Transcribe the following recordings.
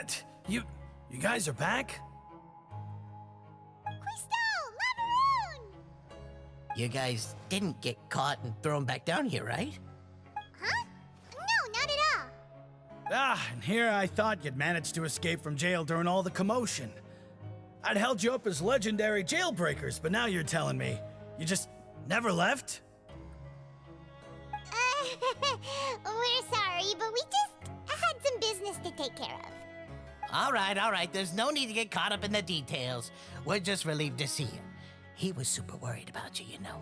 What? You guys are back? You guys didn't get caught and thrown back down here, right? Huh? No, not at all. Ah, and here I thought you'd managed to escape from jail during all the commotion. I'd held you up as legendary jailbreakers, but now you're telling me you just never left? We're sorry, but we just had some business to take care of. All right. There's no need to get caught up in the details. We're just relieved to see you. He was super worried about you, you know.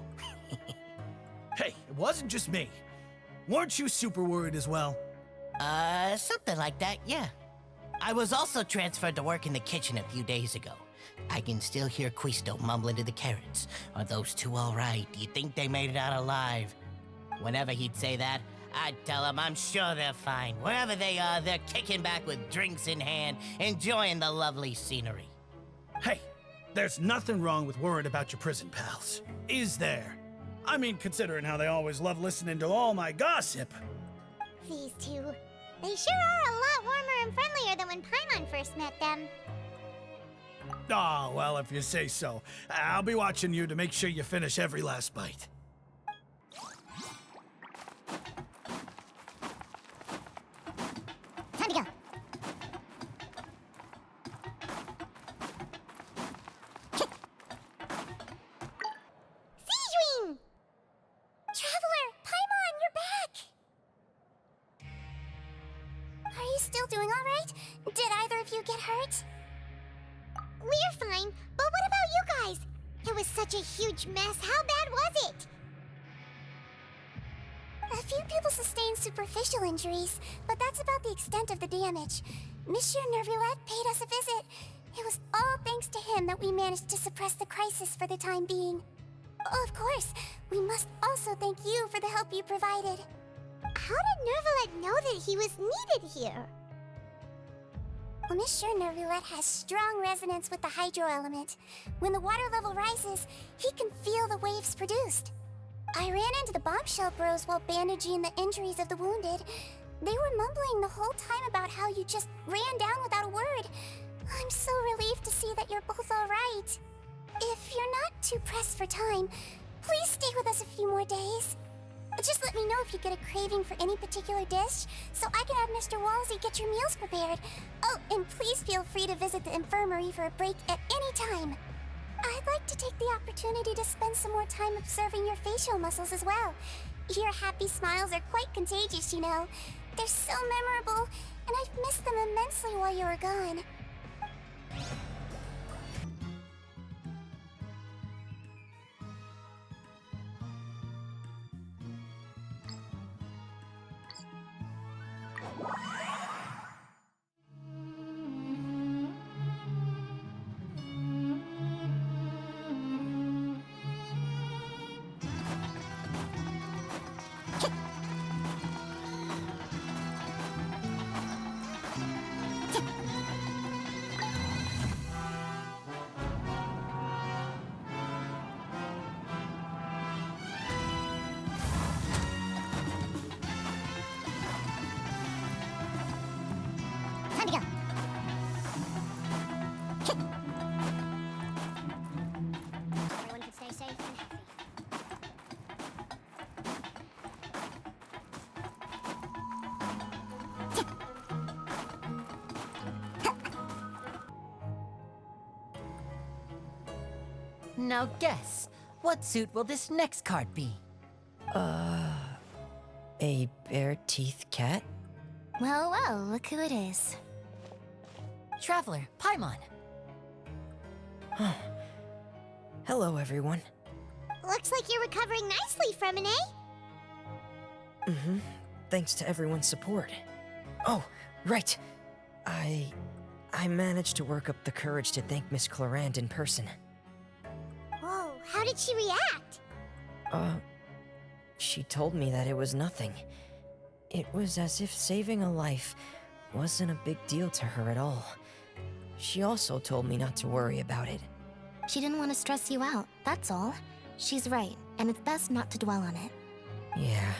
Hey, it wasn't just me. Weren't you super worried as well? Something like that, yeah. I was also transferred to work in the kitchen a few days ago. I can still hear Quisto mumbling to the carrots. Are those two all right? Do you think they made it out alive? Whenever he'd say that, I'd tell him I'm sure they're fine. Wherever they are, they're kicking back with drinks in hand, enjoying the lovely scenery. Hey, there's nothing wrong with worrying about your prison pals, is there? I mean, considering how they always love listening to all my gossip. These two, they sure are a lot warmer and friendlier than when Paimon first met them. Oh, well, if you say so. I'll be watching you to make sure you finish every last bite. Time to go. Siege-wing! Traveler, Paimon, you're back! Are you still doing all right? Did either of you get hurt? We're fine, but what about you guys? It was such a huge mess. How bad was it? A few people sustained superficial injuries, but that's about the extent of the damage. Monsieur Nervulette paid us a visit. It was all thanks to him that we managed to suppress the crisis for the time being. Of course, we must also thank you for the help you provided. How did Nervulette know that he was needed here? Well, Monsieur Nervulette has strong resonance with the hydro element. When the water level rises, he can feel the waves produced. I ran into the bombshell bros while bandaging the injuries of the wounded. They were mumbling the whole time about how you just ran down without a word. I'm so relieved to see that you're both all right. If you're not too pressed for time, please stay with us a few more days. Just let me know if you get a craving for any particular dish, so I can have Mr. Wolsey get your meals prepared. Oh, and please feel free to visit the infirmary for a break at any time. I'd like to take the opportunity to spend some more time observing your facial muscles as well. Your happy smiles are quite contagious, you know. They're so memorable, and I've missed them immensely while you were gone. Time to go. Everyone can stay safe and healthy. Now guess, what suit will this next card be? A bare-teethed cat? Well, look who it is. Traveler, Paimon. Hello, everyone. Looks like you're recovering nicely from it, eh? Thanks to everyone's support. Oh, right. I managed to work up the courage to thank Miss Clarant in person. Whoa, how did she react? She told me that it was nothing. It was as if saving a life wasn't a big deal to her at all. She also told me not to worry about it. She didn't want to stress you out, that's all. She's right, and it's best not to dwell on it. Yeah.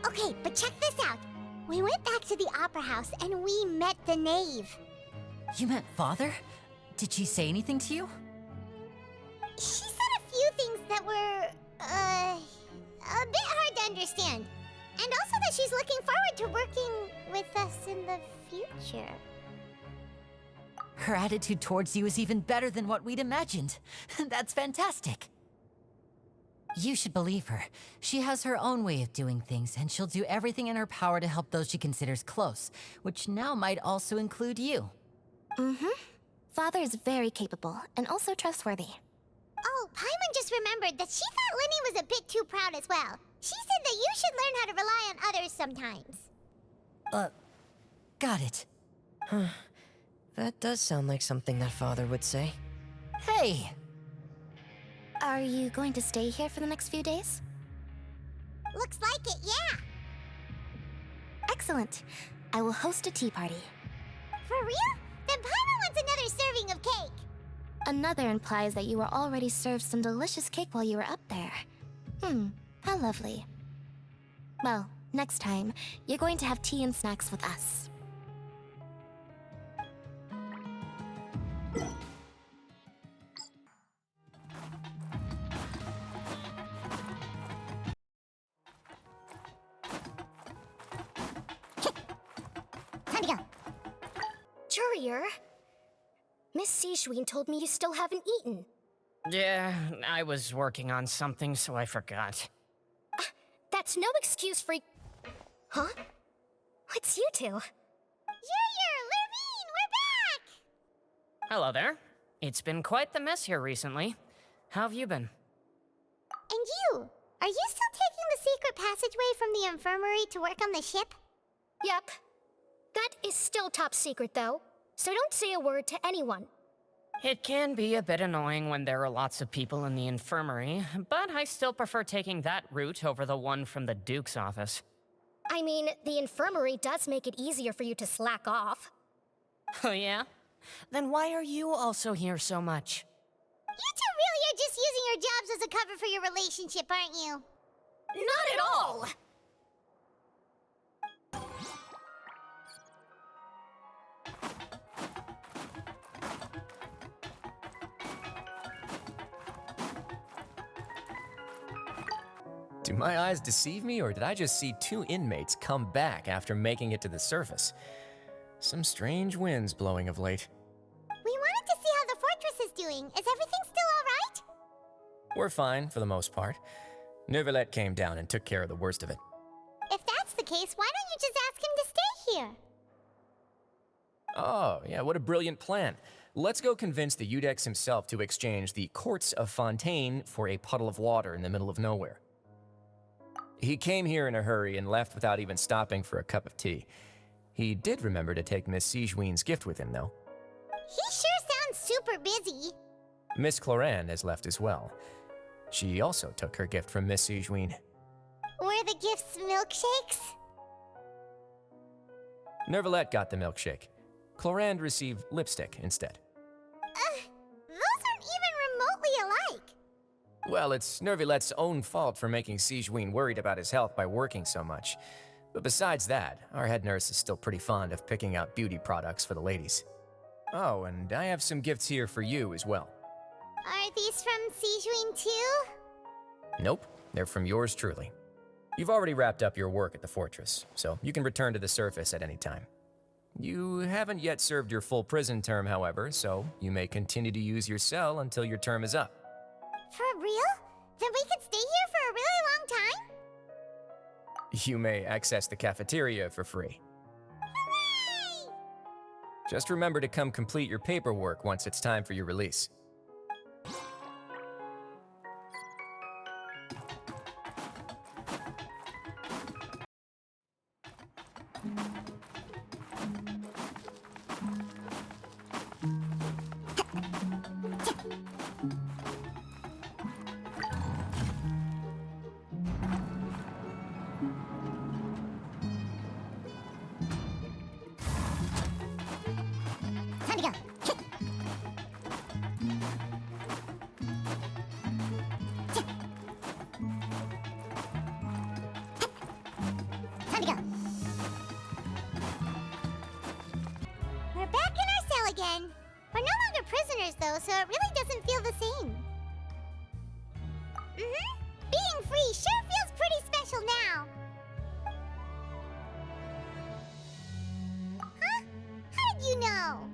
Okay, but check this out. We went back to the opera house and we met the knave. You met Father? Did she say anything to you? She said a few things that were, a bit hard to understand. And also that she's looking forward to working with us in the future. Her attitude towards you is even better than what we'd imagined. That's fantastic. You should believe her. She has her own way of doing things, and she'll do everything in her power to help those she considers close, which now might also include you. Father is very capable and also trustworthy. Oh, Paimon just remembered that she thought Lenny was a bit too proud as well. She said that you should learn how to rely on others sometimes. Got it. That does sound like something that Father would say. Hey! Are you going to stay here for the next few days? Looks like it, yeah. Excellent. I will host a tea party. For real? Then Paimon wants another serving of cake. Another implies that you were already served some delicious cake while you were up there. How lovely. Well, next time, you're going to have tea and snacks with us. Time to go. Courier, Miss Sijween told me you still haven't eaten. Yeah, I was working on something, so I forgot. That's no excuse for... Huh? It's you two. Courier, Lurvine, we're back! Hello there. It's been quite the mess here recently. How have you been? And you? Are you still taking the secret passageway from the infirmary to work on the ship? Yep. That is still top secret, though, so don't say a word to anyone. It can be a bit annoying when there are lots of people in the infirmary, but I still prefer taking that route over the one from the Duke's office. I mean, the infirmary does make it easier for you to slack off. Oh yeah? Then why are you also here so much? You two really are just using your jobs as a cover for your relationship, aren't you? Not at all! Do my eyes deceive me, or did I just see two inmates come back after making it to the surface? Some strange winds blowing of late. We wanted to see how the fortress is doing. Is everything still alright? We're fine, for the most part. Neuvillette came down and took care of the worst of it. If that's the case, why don't you just ask him to stay here? Oh, yeah, what a brilliant plan. Let's go convince the Eudex himself to exchange the Courts of Fontaine for a puddle of water in the middle of nowhere. He came here in a hurry and left without even stopping for a cup of tea. He did remember to take Miss Sijween's gift with him, though. He sure sounds super busy. Miss Cloran has left as well. She also took her gift from Miss Sijween. Were the gifts milkshakes? Neuvillette got the milkshake. Clorand received lipstick instead. Those aren't even remotely alike. Well, it's Neuvillette's own fault for making Sijween worried about his health by working so much. But besides that, our head nurse is still pretty fond of picking out beauty products for the ladies. Oh, and I have some gifts here for you as well. Are these from Sijween too? Nope, they're from yours truly. You've already wrapped up your work at the fortress, so you can return to the surface at any time. You haven't yet served your full prison term, however, so you may continue to use your cell until your term is up. For real? Then we could stay here for a really long time? You may access the cafeteria for free. Hooray! Just remember to come complete your paperwork once it's time for your release. Time to go. again. We're no longer prisoners, though, so it really doesn't feel the same. Being free sure feels pretty special now. Huh? How did you know?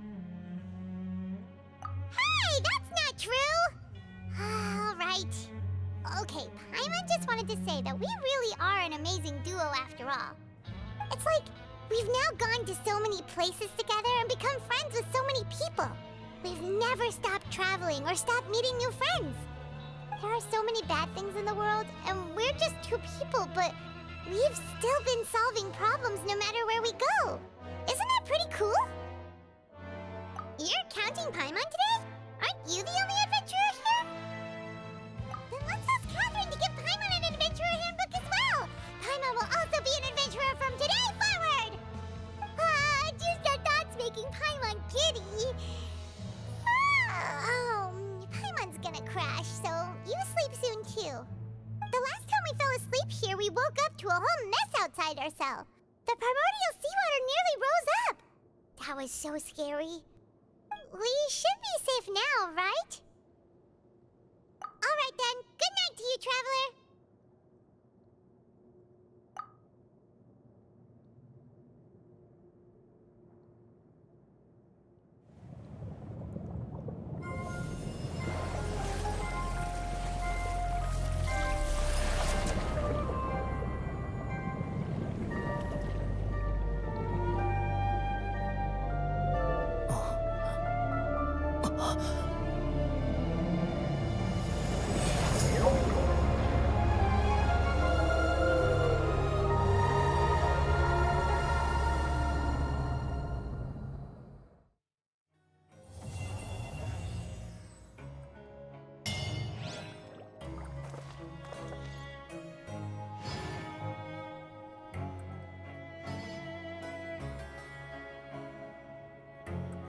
Hey, that's not true! All right. Okay, Paimon just wanted to say that we really are an amazing duo after all. It's like we've now gone to so many places together and become friends with so many people. We've never stopped traveling or stopped meeting new friends. There are so many bad things in the world, and we're just two people, but we've still been solving problems no matter where we go. Isn't that pretty cool? You're counting Paimon today? Aren't you the only adventurer here? Then let's ask Catherine to give Paimon an adventurer handbook as well. Paimon will also be an adventurer from today forward. Just the thoughts making Paimon giddy. Paimon's gonna crash, so you sleep soon too. The last time we fell asleep here, we woke up to a whole mess outside our cell. The primordial seawater nearly rose up. That was so scary. We should be safe now, right? All right then. Good night to you, traveler.